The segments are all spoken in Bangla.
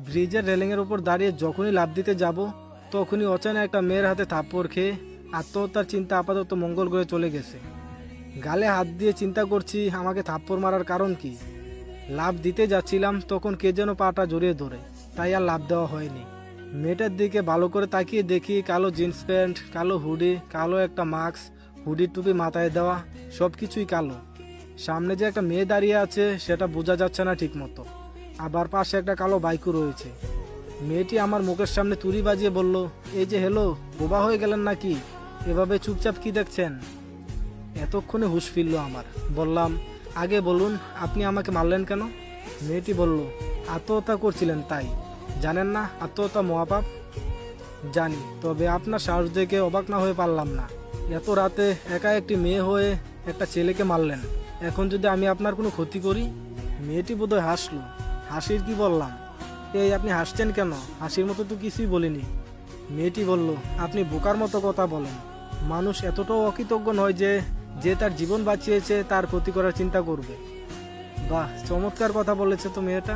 ব্রিজের রেলিংয়ের উপর দাঁড়িয়ে যখনই লাফ দিতে যাব তখনই অচানক একটা মেয়ের হাতে থাপ্পড় খেয়ে আত্মহত্যার চিন্তা আপাতত মঙ্গল গ্রহে চলে গেছে। গালে হাত দিয়ে চিন্তা করছি আমাকে থাপ্পড় মারার কারণ কি। লাফ দিতে যাচ্ছিলাম তখন কে যেন পাটা জড়িয়ে ধরে, তাই আর লাফ দেওয়া হয়নি। মেয়েটার দিকে ভালো করে তাকিয়ে দেখি কালো জিন্স প্যান্ট, কালো হুডি, কালো একটা মাস্ক, হুডির টুপি মাথায় দেওয়া, সব কিছুই কালো। সামনে যে একটা মেয়ে দাঁড়িয়ে আছে সেটা বোঝা যাচ্ছে না ঠিক মতো। আবার পাশে একটা কালো বাইকও রয়েছে। মেয়েটি আমার মুখের সামনে তুড়ি বাজিয়ে বলল, এই যে হ্যালো, বোবা হয়ে গেলেন নাকি? এভাবে চুপচাপ কি দেখছেন? এতক্ষণে হুঁশ ফিরল আমার। বললাম, আগে বলুন আপনি আমাকে মারলেন কেন? মেয়েটি বলল, আত্মহত্যা করছিলেন তাই। জানেন না আত্মহত্যা মহাপাপ? জানি, তবে আপনার সাহস দেখে অবাক না হয়ে পারলাম না। এত রাতে একা একটি মেয়ে হয়ে একটা ছেলেকে মারলেন। এখন যদি আমি আপনার কোনো ক্ষতি করি? মেয়েটি বোধহয় হাসলো। হাসির কি বললাম? এই আপনি হাসছেন কেন? হাসির মতো তো কিছুই বলিনি। মেয়েটি বলল, আপনি বোকার মতো কথা বলেন। মানুষ এতটাও অকৃতজ্ঞ নয় যে যে তার জীবন বাঁচিয়েছে তার ক্ষতি করার চিন্তা করবে। বাহ, চমৎকার কথা বলেছে তো মেয়েটা।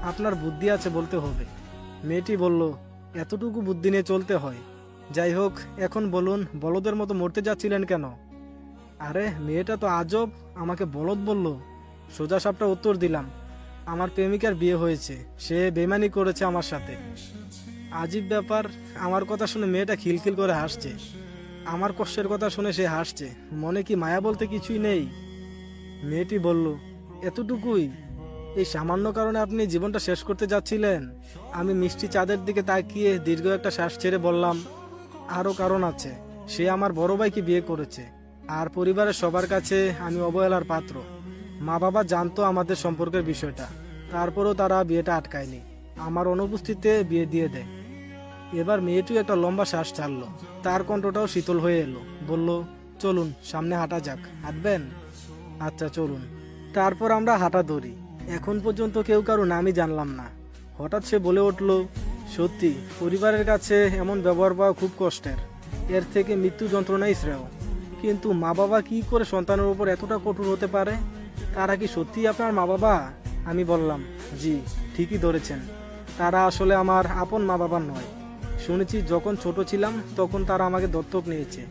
আপনার বুদ্ধি আছে বলতে হবে। মেয়েটি বলল, এতটুকু বুদ্ধি নিয়ে চলতে হয়। যাই হোক, এখন বলুন বলদের মতো মরতে যাচ্ছিলেন কেন? আরে মেয়েটা তো আজব, আমাকে বলদ বলল। সোজা সাপটা উত্তর দিলাম, আমার প্রেমিকার বিয়ে হয়েছে, সে বেমানি করেছে আমার সাথে। আজীব ব্যাপার, আমার কথা শুনে মেয়েটা খিলখিল করে হাসছে। আমার কষ্টের কথা শুনে সে হাসছে। মনে কি মায়া বলতে কিছুই নেই? মেয়েটি বলল, এতটুকুই? এই সামান্য কারণে আপনি জীবনটা শেষ করতে যাচ্ছিলেন? আমি মিষ্টি চাঁদের দিকে তাকিয়ে দীর্ঘ একটা শ্বাস ছেড়ে বললাম, আরও কারণ আছে। সে আমার বড় ভাইকে বিয়ে করেছে, আর পরিবারের সবার কাছে আমি অবহেলার পাত্র। মা বাবা জানতো আমাদের সম্পর্কের বিষয়টা, তারপরেও তারা বিয়েটা আটকায়নি, আমার অনুপস্থিতিতে বিয়ে দিয়ে দেয়। এবার মেয়েটিও একটা লম্বা শ্বাস ছাড়লো, তার কণ্ঠটাও শীতল হয়ে এলো। বলল, চলুন সামনে হাঁটা যাক। হাঁটবেন? আচ্ছা চলুন। তারপর আমরা হাঁটা ধরি। এখন পর্যন্ত কেউ কারো নামই জানলাম না। হঠাৎ সে বলে উঠল, সত্যি পরিবারের কাছে এমন ব্যবহার পাওয়া খুব কষ্টের, এর থেকে মৃত্যু যন্ত্রণাই শ্রেয়। কিন্তু মা বাবা কি করে সন্তানের উপর এতটা কঠোর হতে পারে? তারা কি সত্যিই আপনার মা বাবা? আমি বললাম, জি, ঠিকই ধরেছেন। তারা আসলে আমার আপন মা বাবা নয়। শুনেছি যখন ছোট ছিলাম তখন তারা আমাকে দত্তক নিয়েছে।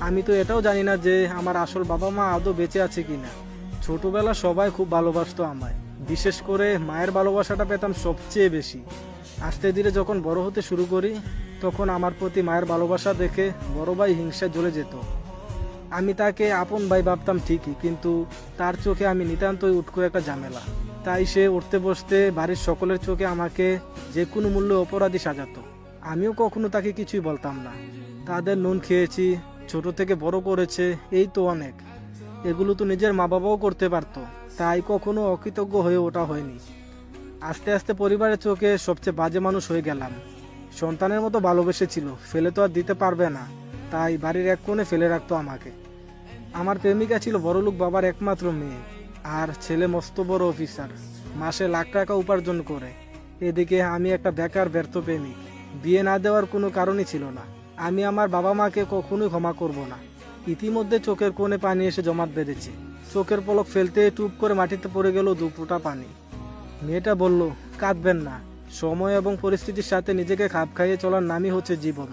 আমি তো এটাও জানি না যে আমার আসল বাবা মা আদৌ বেঁচে আছে কিনা। ছোটবেলা সবাই খুব ভালোবাসতো আমায়, বিশেষ করে মায়ের ভালোবাসাটা পেতাম সবচেয়ে বেশি। আস্তে ধীরে যখন বড় হতে শুরু করি তখন আমার প্রতি মায়ের ভালোবাসা দেখে বড় ভাই হিংসায় জ্বলে যেত। আমি তাকে আপন ভাই ভাবতাম ঠিকই, কিন্তু তার চোখে আমি নিতান্তই উটকো একটা ঝামেলা। তাই সে উঠতে বসতে বাড়ির সকলের চোখে আমাকে যে কোনো মূল্যে অপরাধী সাজাতো। আমিও কখনো তাকে কিছুই বলতাম না। তাদের নুন খেয়েছি, ছোট থেকে বড় করেছে, এই তো অনেক। এগুলো তো নিজের মা বাবাও করতে পারতো, তাই কখনো অকৃতজ্ঞ হয়ে ওঠা হয়নি। আস্তে আস্তে পরিবারের চোখে সবচেয়ে বাজে মানুষ হয়ে গেলাম। সন্তানের মতো ভালোবেসেছিল, ফেলে তো আর দিতে পারবে না, তাই বাড়ির এক কোণে ফেলে রাখতো আমাকে। আমার প্রেমিকা ছিল বড়লোক বাবার একমাত্র মেয়ে, আর ছেলে মস্ত বড় অফিসার, মাসে লাখ টাকা উপার্জন করে। এদিকে আমি একটা বেকার ব্যর্থ প্রেমিক। বিয়ে না দেওয়ার কোনো কারণই ছিল না। আমি আমার বাবা মাকে কখনোই ক্ষমা করব না। ইতিমধ্যে চোখের কোণে পানি এসে জমাট বেঁধেছে। চোখের পলক ফেলতে টুপ করে মাটিতে পড়ে গেল 2 ফোঁটা পানি। মেয়েটা বলল, কাঁদবেন না। সময় এবং পরিস্থিতির সাথে নিজেকে খাপ খাইয়ে চলার নামই হচ্ছে জীবন,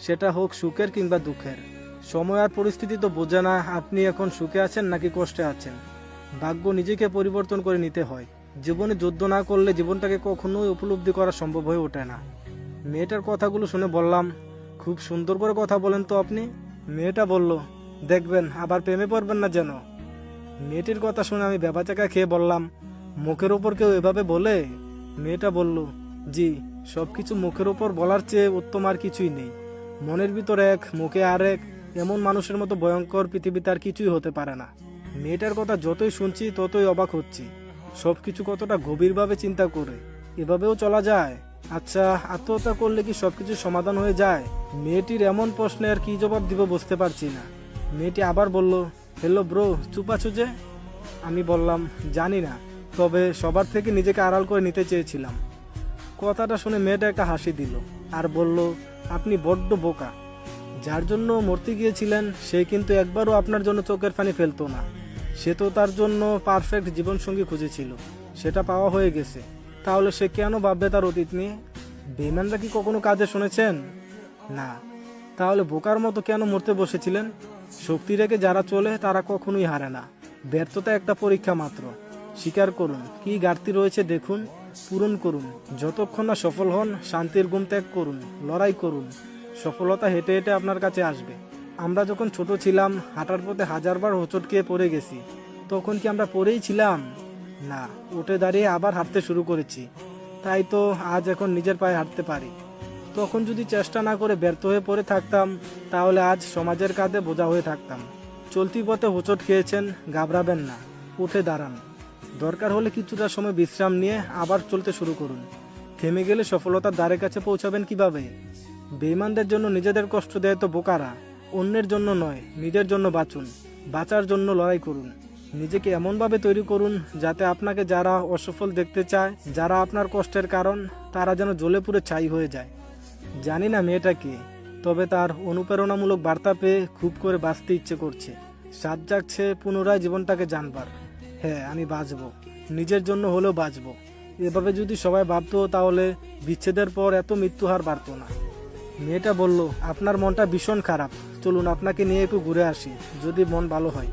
সেটা হোক সুখের কিংবা দুঃখের। সময় আর পরিস্থিতি তো বোঝে না আপনি এখন সুখে আছেন নাকি কষ্টে আছেন। ভাগ্য নিজেকে পরিবর্তন করে নিতে হয়। জীবনে যুদ্ধ না করলে জীবনটাকে কখনোই উপলব্ধি করা সম্ভব হয়ে ওঠে না। মেয়েটার কথাগুলো শুনে বললাম, খুব সুন্দর করে কথা বলেন তো আপনি। মেয়েটা বলল, দেখবেন আবার প্রেমে পড়বেন না যেন। মেয়েটির কথা শুনে আমি বেবাচাকা খেয়ে বললাম, মুখের ওপর কেউ এভাবে বলে? মেয়েটা বলল, জি, সবকিছু মুখের ওপর বলার চেয়ে উত্তম আর কিছুই নেই। মনের ভিতর এক, মুখে আর এক, এমন মানুষের মতো ভয়ঙ্কর পৃথিবীতে আর কিছুই হতে পারে না। মেয়েটার কথা যতই শুনছি ততই অবাক হচ্ছি। সবকিছু কতটা গভীরভাবে চিন্তা করে। এভাবেও চলা যায়? আচ্ছা, আত্মহত্যা করলে কি সবকিছু সমাধান হয়ে যায়? মেয়েটির এমন প্রশ্নে আর কি জবাব দিব বুঝতে পারছি না। মেয়েটি আবার বলল, হ্যালো ব্রো, চুপ আছো যে? আমি বললাম, জানি না, তবে সবার থেকে নিজেকে আড়াল করে নিতে চেয়েছিলাম। কথাটা শুনে মেয়েটা একটা হাসি দিল আর বলল, আপনি বড্ড বোকা। যার জন্য মরতে গিয়েছিলেন সে কিন্তু একবারও আপনার জন্য চোখের পানি ফেলতো না। সে তো তার জন্য পারফেক্ট জীবনসঙ্গী খুঁজেছিল, সেটা পাওয়া হয়ে গেছে। তাহলে সে কেন ভাববে তার অতীত নিয়ে? বেইমানরা কি কখনো কাজে শুনেছেন? না। তাহলে বোকার মতো কেন মরতে বসেছিলেন? শক্তি রেখে যারা চলে তারা কখনোই হারে না। ব্যর্থতা একটা পরীক্ষা মাত্র। স্বীকার করুন কি ঘাটতি রয়েছে, দেখুন, পূরণ করুন। যতক্ষণ না সফল হন শান্তির ঘুম ত্যাগ করুন, লড়াই করুন। সফলতা হেঁটে হেঁটে আপনার কাছে আসবে। আমরা যখন ছোট ছিলাম হাঁটার পথে হাজারবার হোঁচট খেয়ে পড়ে গেছি। তখন কি আমরা পড়েই ছিলাম? না, উঠে দাঁড়িয়ে আবার হাঁটতে শুরু করেছি। তাই তো আজ এখন নিজের পায়ে হাঁটতে পারি। তখন যদি চেষ্টা না করে ব্যর্থ হয়ে পড়ে থাকতাম তাহলে আজ সমাজের কাঁধে বোঝা হয়ে থাকতাম। চলতি পথে হোঁচট খেয়েছেন, ঘাবড়াবেন না, উঠে দাঁড়ান। দরকার হলে কিছুটা সময় বিশ্রাম নিয়ে আবার চলতে শুরু করুন। থেমে গেলে সফলতার দ্বারের কাছে পৌঁছাবেন কিভাবে? বেঈমানদের জন্য নিজেদের কষ্ট দেয় তো বোকারা। অন্যের জন্য নয়, নিজের জন্য বাঁচুন। বাঁচার জন্য লড়াই করুন। নিজেকে এমনভাবে তৈরি করুন যাতে আপনাকে যারা অসফল দেখতে চায়, যারা আপনার কষ্টের কারণ, তারা যেন জ্বলে পুড়ে ছাই হয়ে যায়। জানি না মেয়েটা কে, তবে তার অনুপ্রেরণামূলক বার্তা পেয়ে খুব করে বাঁচতে ইচ্ছে করছে। সাত জাগছে পুনরায় জীবনটাকে জানবার। হ্যাঁ, আমি বাঁচবো, নিজের জন্য হলেও বাঁচবো। এভাবে যদি সবাই ভাবতো তাহলে বিচ্ছেদের পর এত মৃত্যুহার বাড়তো না। মেয়েটা বলল, আপনার মনটা ভীষণ খারাপ, চলুন আপনাকে নিয়ে একটু ঘুরে আসি, যদি মন ভালো হয়।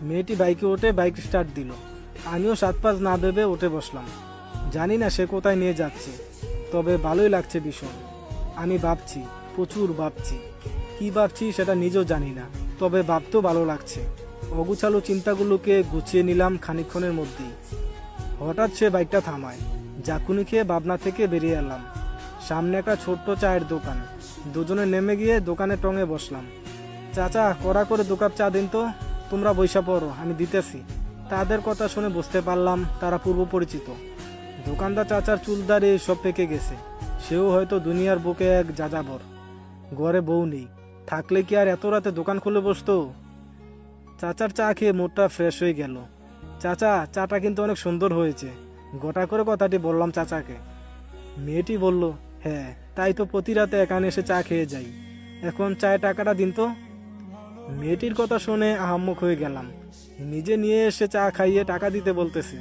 মেয়েটি বাইকে উঠে বাইক স্টার্ট দিল। আমিও সাত পাঁচ না ভেবে উঠে বসলাম। জানি না সে কোথায় নিয়ে যাচ্ছে, তবে ভালোই লাগছে ভীষণ। আমি ভাবছি, প্রচুর ভাবছি। কি ভাবছি সেটা নিজেও জানি না, তবে ভাবতেও ভালো লাগছে। অগুছালো চিন্তাগুলোকে গুছিয়ে নিলাম খানিকক্ষণের মধ্যেই। হঠাৎ সে বাইকটা থামায়। জাকুনি খেয়ে ভাবনা থেকে বেরিয়ে এলাম। সামনে একটা ছোট্ট চায়ের দোকান। দুজনে নেমে গিয়ে দোকানে টঙে বসলাম। চাচা, কড়া করে 2 কাপ চা দিন তো। তোমরা বইসা পড়ো, আমি দিতেছি। তাদের কথা শুনে বুঝতে পারলাম তারা পূর্ব পরিচিত। দোকানদার চাচার চুল দাড়ি সব পেকে গেছে। সেও হয়তো দুনিয়ার বুকে এক যাযাবর। ঘরে বউ নেই, থাকলে কি আর এত রাতে দোকান খুলে বসতো? চাচার চা খেয়ে মুডটা ফ্রেশ হয়ে গেল। চাচা, চাটা কিন্তু অনেক সুন্দর হয়েছে। গোটা করে কথাটি বললাম চাচাকে। মেয়েটি বলল, হ্যাঁ, তাই তো প্রতি রাতে এখানে এসে চা খেয়ে যাই। এখন চায়ের টাকাটা দিন তো। মেয়েটির কথা শুনে আহাম্মক হয়ে গেলাম। নিজে নিয়ে এসে চা খাইয়ে টাকা দিতে বলতেছে।